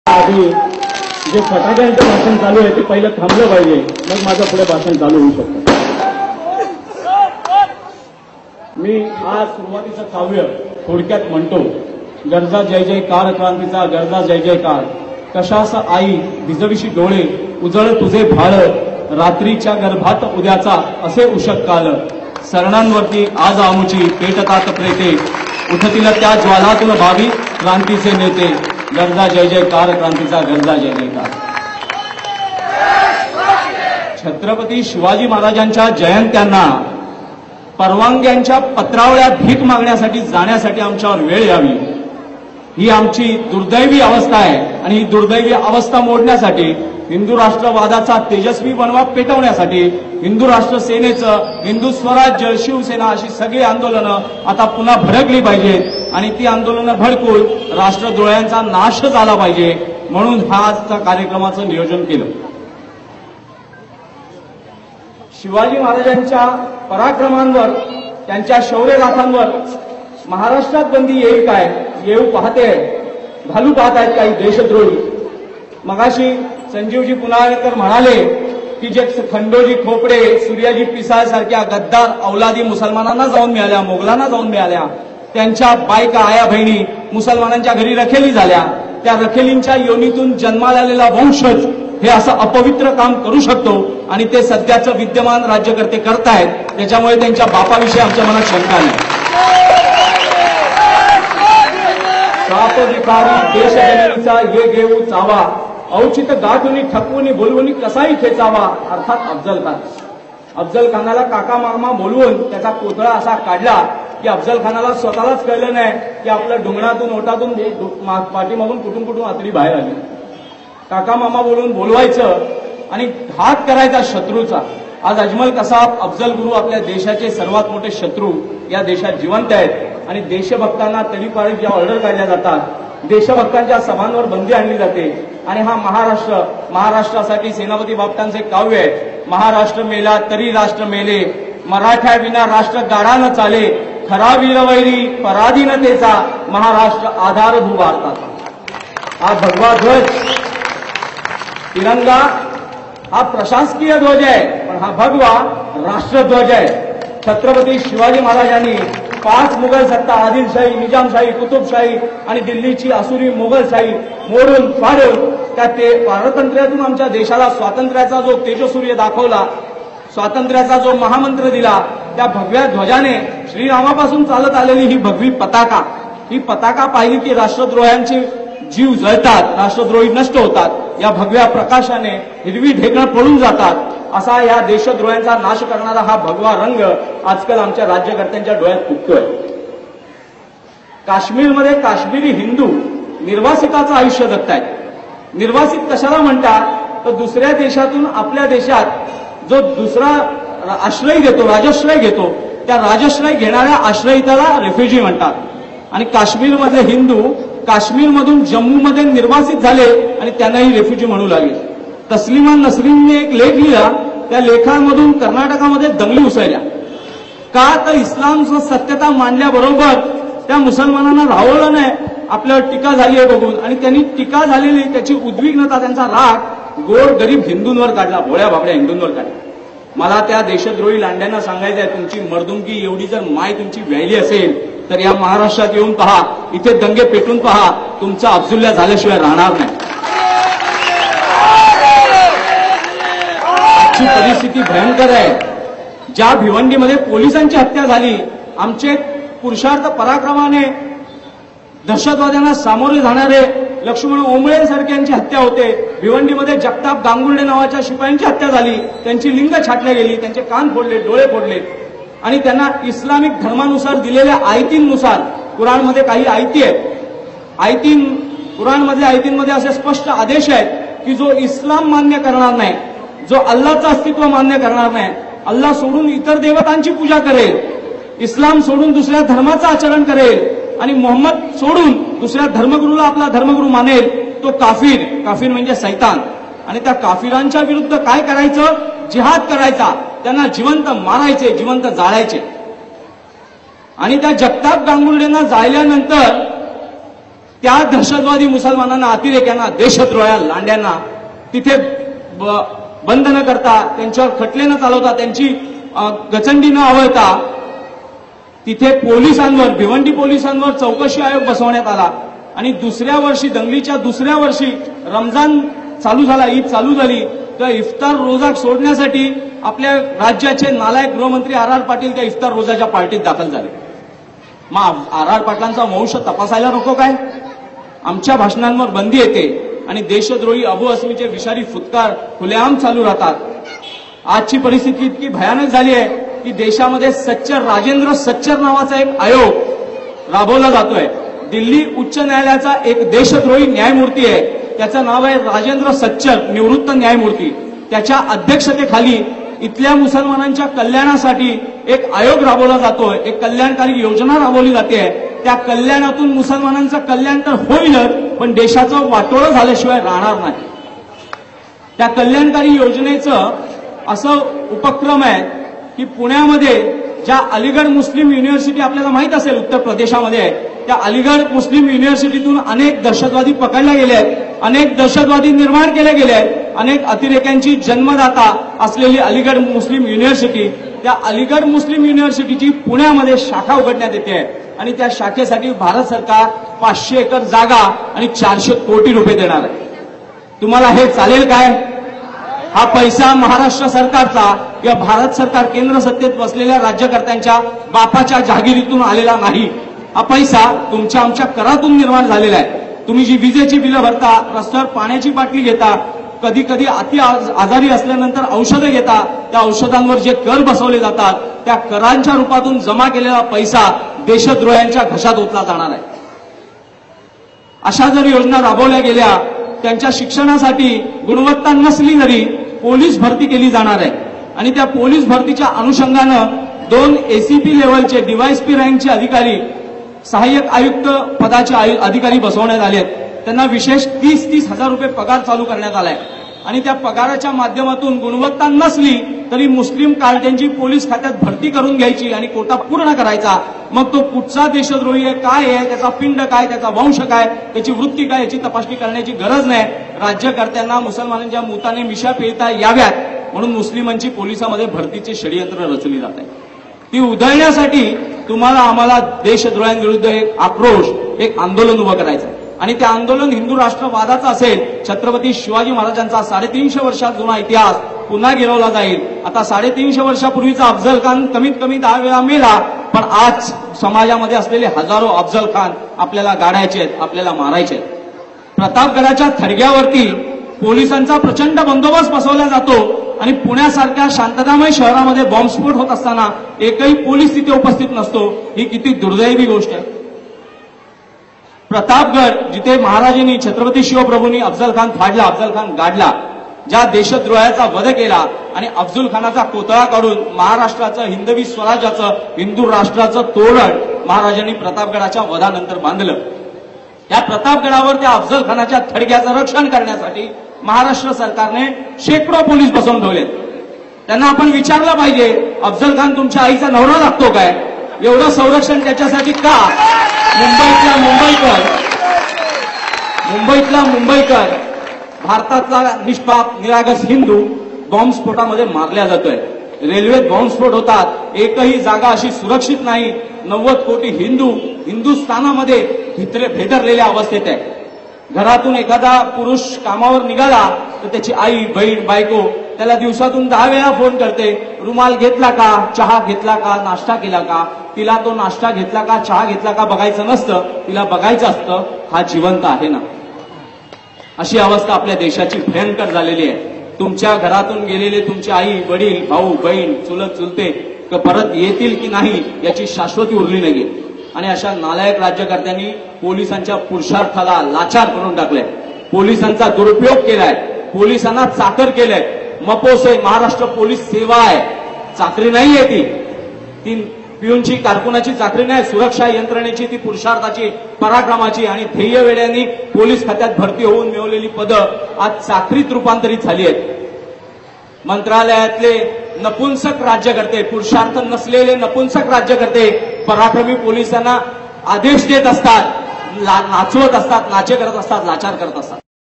आधी जे फटाक्यांचं भाषण चालू आहे ते पहिलं थांबलं पाहिजे, मग माझं पुढे भाषण चालू होऊ शकतं. मी आज सुरुवातीचं काव्य थोडक्यात म्हणतो. गरजा जय जयकार क्रांतीचा गरजा जय जयकार. कशास आई भिजविशी डोळे उजळ तुझे भाळ. रात्रीच्या गर्भात उद्याचा असे उशक काल. सरणांवरती आज आमुची पेटतात प्रेते. उठतील त्या ज्वालातून भावी क्रांतीचे नेते. गरजा जय जयकार क्रांतीचा गरजा जय जयकार. छत्रपती शिवाजी महाराजांच्या जयंत्यांना परवानग्यांच्या पत्रावळ्या भीक मागण्यासाठी जाण्यासाठी आमच्यावर वेळ यावी, ही आमची दुर्दैवी अवस्था आहे. आणि ही दुर्दैवी अवस्था मोडण्यासाठी, हिंदू राष्ट्रवादाचा तेजस्वी बनवा पेटवण्यासाठी हिंदू राष्ट्र सेनेचं हिंदू स्वराज्य शिवसेना अशी सगळी आंदोलनं आता पुन्हा भडकली पाहिजेत आणि ती आंदोलनं भडकून राष्ट्रद्रोह्यांचा नाश झाला पाहिजे. म्हणून हा आजचा कार्यक्रमाचं नियोजन केलं. शिवाजी महाराजांच्या पराक्रमांवर, त्यांच्या शौर्यगाथांवर महाराष्ट्रात बंदी येईल काय, येऊ पाहते, घालू पाहत आहेत काही देशद्रोही. मगाशी संजीवजी पुनाळेकर म्हणाले की जे खंडोजी खोपडे, सूर्याजी पिसाळ सारख्या गद्दार औलादी मुसलमानांना जाऊन मिळाल्या, मोगलांना जाऊन मिळाल्या, त्यांच्या बायका आया बहिणी मुसलमानांच्या घरी रखेली झाल्या. त्या रखेलींच्या योनीतून जन्माला आलेला वंशज हे असं अपवित्र काम करू शकतो आणि ते सध्याचं विद्यमान राज्यकर्ते करतायत. त्याच्यामुळे त्यांच्या बापाविषयी आमच्या मनात शंका नाही. साप विकारी देश जननीचा ये घेऊ चावा. औचित गाठुनी ठकवून बोलवून कसाही खेचावा. अर्थात अफजल खान. अफजल खानाला काका मामा बोलवून त्याचा कोथळा असा काढला की अफजल खानाला स्वतःलाच कळलं नाही की आपल्या डोंगरातून ओटातून पाठीमागून कुठून कुठून आतडी बाहेर आली. काका मामा बोलून बोलवायचं आणि घात करायचा शत्रूचा. आज अजमल कसाब, अफजल गुरु आपल्या देशाचे सर्वात मोठे शत्रू या देशात जिवंत आहेत आणि देशभक्तांना तडीपारी ज्या ऑर्डर काढल्या जातात, देशभक्तांच्या सभांवर बंदी आणली जाते. आणि हा महाराष्ट्रासाठी सेनापती बापटांचे काव्य आहे. महाराष्ट्र मेला तरी राष्ट्र मेले, मराठ्या विना राष्ट्र गाडा न चाले. खरा वीरवैरी पराधीनतेचा, महाराष्ट्र आधारभूत भारताचा. हा भगवा ध्वज, तिरंगा हा प्रशासकीय ध्वज आहे, पण हा भगवा राष्ट्रध्वज आहे. छत्रपती शिवाजी महाराजांनी 5 मुघल सत्ता, आदिलशाही, निजामशाही, कुतुबशाही आणि दिल्लीची आसुरी मोगलशाही मोडून फाडून त्या ते पारतंत्र्यातून आमच्या देशाला स्वातंत्र्याचा जो तेजसूर्य दाखवला, स्वातंत्र्याचा जो महामंत्र दिला, त्या भगव्या ध्वजाने श्रीरामापासून चालत आलेली ही भगवी पताका, ही पताका पाहिली की राष्ट्रद्रोह्यांचे जीव जळतात, राष्ट्रद्रोही नष्ट होतात. या भगव्या प्रकाशाने हिरवी ढेकळं पळून जातात. असा या देशद्रोह्यांचा नाश करणारा हा भगवा रंग आजकाल आमच्या राज्यकर्त्यांच्या डोळ्यात फुटतोय. काश्मीरमध्ये काश्मीरी हिंदू निर्वासिताचं आयुष्य जगतायत. निर्वासित कशाला म्हणतात तर दुसऱ्या देशातून आपल्या देशात जो दुसरा आश्रय घेतो, राजश्रय घेतो, त्या राजश्रय घेणाऱ्या आश्रयिताला रेफ्युजी म्हणतात. आणि काश्मीरमधले हिंदू काश्मीरमधून जम्मूमध्ये निर्वासित झाले आणि त्यांनाही रेफ्युजी म्हणू लागले. तस्लिमा नसरीनने एक लेख लिहिला, त्या लेखांमधून कर्नाटकामध्ये दंगली उसळल्या. का तर इस्लामचं सत्यता मांडल्याबरोबर त्या मुसलमानांना राहवलं नाही, आपल्यावर टीका झाली आहे बघून, आणि त्यांनी टीका झालेली त्याची उद्विग्नता, त्यांचा राग गोर गरीब हिंदूंवर काढला, भोळ्या बाबड्या हिंदूंवर काढला. मला त्या देशद्रोही लांड्यांना सांगायचं आहे, तुमची मर्दुमकी एवढी जर माय तुमची व्यायली असेल तर या महाराष्ट्रात येऊन पहा, इथे दंगे पेटून पहा, तुमचा अब्दुल्ला झाल्याशिवाय राहणार नाही. आजची परिस्थिती भयंकर आहे. ज्या भिवंडीमध्ये पोलिसांची हत्या झाली, आमचे पुरुषार्थ पराक्रमाने दहशतवाद्यांना सामोरे जाणारे लक्ष्मण ओंबळे सारख्यांची हत्या होते. भिवंडीमध्ये जगताप गांगुर्डे नावाच्या शिपायांची हत्या झाली, त्यांची लिंग छाटल्या गेली, त्यांचे कान फोडले, डोळे फोडले. आणि त्यांना इस्लामिक धर्मानुसार दिलेल्या आयतींनुसार, कुराणमध्ये काही आयती आहेत, कुराणमधल्या आयतींमध्ये असे स्पष्ट आदेश आहेत की जो इस्लाम मान्य करणार नाही, जो अल्लाचं अस्तित्व मान्य करणार नाही, अल्लाह सोडून इतर देवतांची पूजा करेल, इस्लाम सोडून दुसऱ्या धर्माचं आचरण करेल आणि मोहम्मद सोडून दुसऱ्या धर्मगुरूला आपला धर्मगुरू मानेल, तो काफिर. काफिर म्हणजे सैतान. आणि त्या काफिरांच्या विरुद्ध काय करायचं? जिहाद करायचा, त्यांना जिवंत मारायचे, जिवंत जाळायचे. आणि त्या जगताप गांगुर्डेंना जाळल्यानंतर त्या दहशतवादी मुसलमानांना, अतिरेक्यांना, देशद्रोह्या लांड्यांना तिथे बंद न करता, त्यांच्यावर खटले न चालवता, त्यांची गचंडी न आवळता तिथे पोलिसांवर, भिवंडी पोलिसांवर चौकशी आयोग बसवण्यात आला. आणि दुसऱ्या वर्षी, दंगलीच्या दुसऱ्या वर्षी रमजान चालू झाला, ईद चालू झाली, तर इफ्तार रोजा सोडण्यासाठी आपल्या राज्याचे नालायक गृहमंत्री आर पाटील त्या इफ्तार रोजाच्या पार्टीत दाखल झाले. मग आर पाटलांचा वंश तपासायला नको काय? आमच्या भाषणांवर बंदी येते आणि देशद्रोही अबू अस्मीचे विषारी फुटकार खुलेआम चालू राहतात. आजची परिस्थिती इतकी भयानक झाली आहे की देशामध्ये राजेंद्र सच्चर नावाचा एक आयोग राबवला जातोय. दिल्ली उच्च न्यायालयाचा एक देशद्रोही न्यायमूर्ती आहे, त्याचं नाव आहे राजेंद्र सच्चर, निवृत्त न्यायमूर्ती. त्याच्या अध्यक्षतेखाली इथल्या मुसलमानांच्या कल्याणासाठी एक आयोग राबवला जातोय, एक कल्याणकारी योजना राबवली जाते. त्या कल्याणातून मुसलमानांचं कल्याण तर होईलच, पण देशाचं वाटोळं झाल्याशिवाय राहणार नाही. त्या कल्याणकारी योजनेचं असं उपक्रम आहे की पुण्यामध्ये ज्या अलीगड मुस्लिम युनिव्हर्सिटी आपल्याला माहित असेल उत्तर प्रदेशामध्ये आहे, त्या अलीगड मुस्लिम युनिव्हर्सिटीतून अनेक दहशतवादी पकडले गेले आहेत, अनेक दहशतवादी निर्माण केले गेले आहेत. अनेक अतिरेक्यांची जन्मदाता असलेली अलीगड मुस्लिम युनिव्हर्सिटी, त्या अलीगड मुस्लिम युनिव्हर्सिटीची पुण्यामध्ये शाखा उघडण्यात येते आहे. आणि त्या शाखेसाठी भारत सरकार 500 एकर जागा आणि 400 कोटी रुपये देणार आहे. तुम्हाला हे चालेल काय? हा पैसा महाराष्ट्र सरकारचा किंवा भारत सरकार केंद्र सत्तेत बसलेल्या राज्यकर्त्यांच्या बापाच्या जहागिरीतून आलेला नाही. हा पैसा तुमच्या आमच्या करातून निर्माण झालेला आहे. तुम्ही जी विजेची बिलं भरता, रस्त्यावर पाण्याची बाटली घेता, कधी कधी अति आजारी असल्यानंतर औषधं घेता, त्या औषधांवर जे कर बसवले जातात, त्या करांच्या रूपातून जमा केलेला पैसा देशद्रोह्यांच्या घशात ओतला जाणार आहे. अशा जर योजना राबवल्या गेल्या, त्यांच्या शिक्षणासाठी गुणवत्ता नसली तरी पोलीस भरती केली जाणार आहे. आणि त्या पोलीस भरतीच्या अनुषंगानं 2 एसीपी लेव्हलचे डीवायएसपी रँकचे अधिकारी, सहाय्यक आयुक्त पदाचे अधिकारी बसवण्यात आले आहेत. त्यांना विशेष 30-30 हजार रुपये पगार चालू करण्यात आलाय. आणि त्या पगाराच्या माध्यमातून गुणवत्ता नसली तरी मुस्लिम कार्ट्यांची पोलीस खात्यात भरती करून घ्यायची आणि कोटा पूर्ण करायचा. मग तो कुठचा देशद्रोही आहे, काय आहे, त्याचा पिंड काय, त्याचा वंश काय, त्याची वृत्ती काय, याची तपासणी करण्याची गरज नाही. राज्यकर्त्यांना मुसलमानांच्या मुताने मिशा पिळता याव्यात म्हणून मुस्लिमांची पोलिसांमध्ये भरतीचे षडयंत्र रचली जात आहे. ती उधळण्यासाठी तुम्हाला आम्हाला देशद्रोह्यांविरुद्ध एक आक्रोश, एक आंदोलन उभं करायचं आहे. आणि ते आंदोलन हिंदू राष्ट्रवादाचं असेल. छत्रपती शिवाजी महाराजांचा 350 वर्षात जुना इतिहास पुन्हा गिरवला जाईल. आता 350 वर्षापूर्वीचा अफजल खान कमीत कमी 10 वेळा मेला, पण आज समाजामध्ये असलेले हजारो अफजल खान आपल्याला गाडायचे आहेत, आपल्याला मारायचे आहेत. प्रतापगडाच्या थडग्यावरती पोलिसांचा प्रचंड बंदोबस्त बसवला जातो आणि पुण्यासारख्या शांततामय शहरामध्ये बॉम्बस्फोट होत असताना एकही पोलीस तिथे उपस्थित नसतो. ही किती दुर्दैवी गोष्ट आहे. प्रतापगड जिथे महाराजांनी, छत्रपती शिवप्रभूंनी अफजल खान फाडला, अफजल खान गाडला, ज्या देशद्रोहाचा वध केला आणि अफजल खानाचा कोतळा काढून महाराष्ट्राचं, हिंदवी स्वराज्याचं, हिंदू राष्ट्राचं तोरण महाराजांनी प्रतापगडाच्या वधानंतर बांधलं. त्या प्रतापगडावर त्या अफजल खानाच्या थडग्याचं रक्षण करण्यासाठी महाराष्ट्र सरकारने शेकडो पोलीस बसवून ठेवलेत. त्यांना आपण विचारलं पाहिजे, अफजल खान तुमच्या आईचा नवरा लागतो काय? एवढं संरक्षण त्याच्यासाठी का? मुंबईतला मुंबईकर भारतातला निष्पाप निरागस हिंदू बॉम्बस्फोटामध्ये मारल्या जातोय. रेल्वेत बॉम्बस्फोट होतात, एकही जागा अशी सुरक्षित नाही. 90 कोटी हिंदू हिंदुस्थानामध्ये भेदरलेल्या अवस्थेत आहे. घरातून एखादा पुरुष कामावर निघाला तर त्याची आई, बहीण, बायको त्याला दिवसातून 10 वेळा फोन करते, रुमाल घेतला का, चहा घेतला का, नाश्ता केला का. तिला तो नाश्ता घेतला का, चहा घेतला का बघायचं नसतं, तिला बघायचं असतं हा जिवंत आहे ना. अशी अवस्था आपल्या देशाची भयंकर झालेली आहे. तुमच्या घरातून गेलेले तुमचे आई, वडील, भाऊ, बहीण, चुलत चुलते परत येतील की नाही याची शाश्वती उरली नाहीये. आणि अशा नालायक राज्यकर्त्यांनी पोलिसांच्या पुरुषार्थाला लाचार करून टाकलाय, पोलिसांचा दुरुपयोग केलाय, पोलिसांना चाकर केलंय. मपोस आहे, महाराष्ट्र पोलीस सेवा आहे, चाकरी नाहीये ती पिऊनची, कारकुनाची चाकरी नाही. सुरक्षा यंत्रणेची, ती पुरुषार्थाची, पराक्रमाची आणि ध्येयवेड्यांनी पोलीस खात्यात भरती होऊन मिळवलेली पदं आज चाकरीत रूपांतरित झाली आहेत. मंत्रालयातले नपुंसक राज्यकर्ते, पुरुषार्थ नसलेले नपुंसक राज्यकर्ते पराक्रमी पोलिसांना आदेश देत असतात, नाचवत असतात, नाचे करत असतात, लाचार करत असतात.